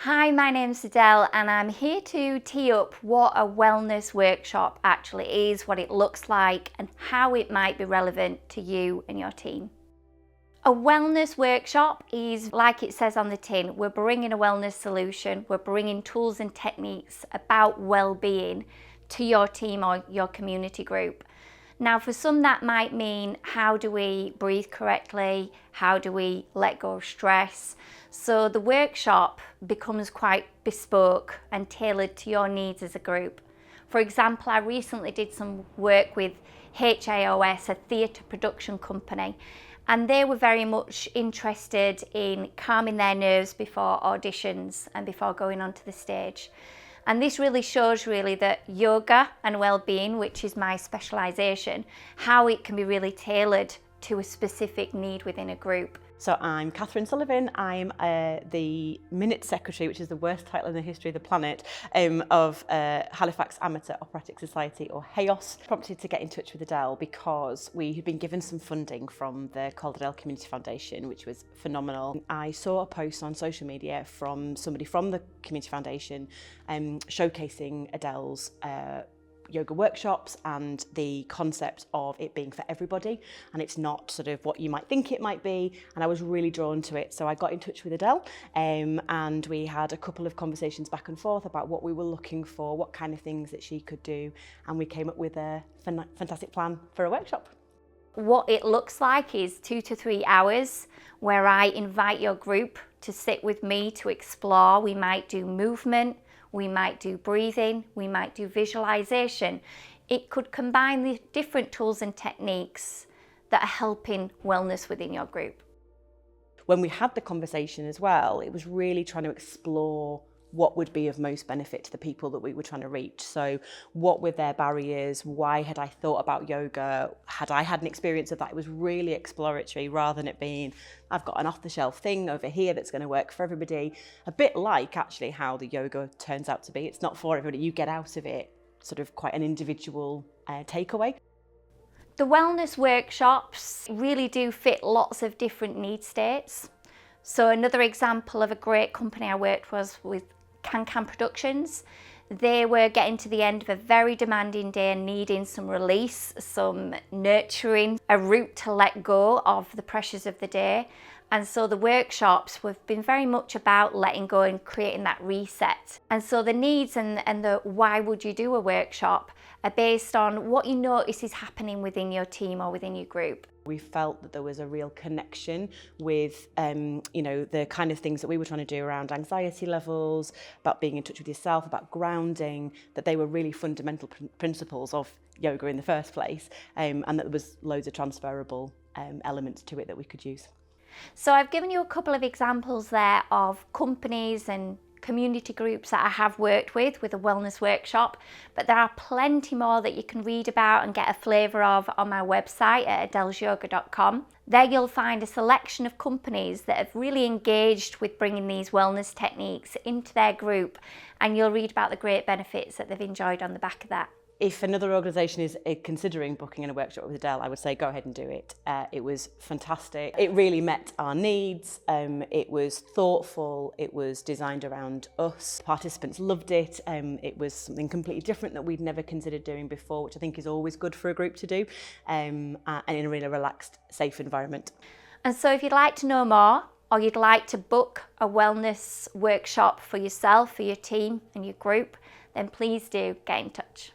Hi, my name's Adele and I'm here to tee up what a wellness workshop actually is, what it looks like and how it might be relevant to you and your team. A wellness workshop is, like it says on the tin, we're bringing a wellness solution, we're bringing tools and techniques about well-being to your team or your community group. Now for some that might mean how do we breathe correctly, how do we let go of stress. So the workshop becomes quite bespoke and tailored to your needs as a group. For example, I recently did some work with HAOS, a theatre production company, and they were very much interested in calming their nerves before auditions and before going onto the stage. And this really shows that yoga and well-being, which is my specialisation, how it can be really tailored to a specific need within a group. So I'm Kathryn Sullivan. I'm the Minute Secretary, which is the worst title in the history of the planet, of Halifax Amateur Operatic Society, or HAOS. Prompted to get in touch with Adele because we had been given some funding from the Adele Community Foundation, which was phenomenal. I saw a post on social media from somebody from the Community Foundation showcasing Adele's yoga workshops and the concept of it being for everybody, and it's not sort of what you might think it might be, and I was really drawn to it. So I got in touch with Adele and we had a couple of conversations back and forth about what we were looking for, what kind of things that she could do, and we came up with a fantastic plan for a workshop. What it looks like is 2 to 3 hours where I invite your group to sit with me to explore. We might do movement, we might do breathing, we might do visualization. It could combine the different tools and techniques that are helping wellness within your group. When we had the conversation as well, it was really trying to explore what would be of most benefit to the people that we were trying to reach. So what were their barriers? Why had I thought about yoga? Had I had an experience of that? It was really exploratory rather than it being, I've got an off-the-shelf thing over here that's going to work for everybody. A bit like actually how the yoga turns out to be. It's not for everybody. You get out of it sort of quite an individual takeaway. The wellness workshops really do fit lots of different need states. So another example of a great company I worked with Can Productions. They were getting to the end of a very demanding day and needing some release, some nurturing, a route to let go of the pressures of the day. And so the workshops have been very much about letting go and creating that reset. And so the needs and the why would you do a workshop are based on what you notice is happening within your team or within your group. We felt that there was a real connection with, the kind of things that we were trying to do around anxiety levels, about being in touch with yourself, about grounding, that they were really fundamental principles of yoga in the first place, and that there was loads of transferable elements to it that we could use. So I've given you a couple of examples there of companies and community groups that I have worked with a wellness workshop, but there are plenty more that you can read about and get a flavour of on my website at adelesyoga.com. There you'll find a selection of companies that have really engaged with bringing these wellness techniques into their group, and you'll read about the great benefits that they've enjoyed on the back of that. If another organisation is considering booking in a workshop with Adele, I would say go ahead and do it. It was fantastic. It really met our needs. It was thoughtful. It was designed around us. Participants loved it. It was something completely different that we'd never considered doing before, which I think is always good for a group to do, and in a really relaxed, safe environment. And so if you'd like to know more, or you'd like to book a wellness workshop for yourself, for your team and your group, then please do get in touch.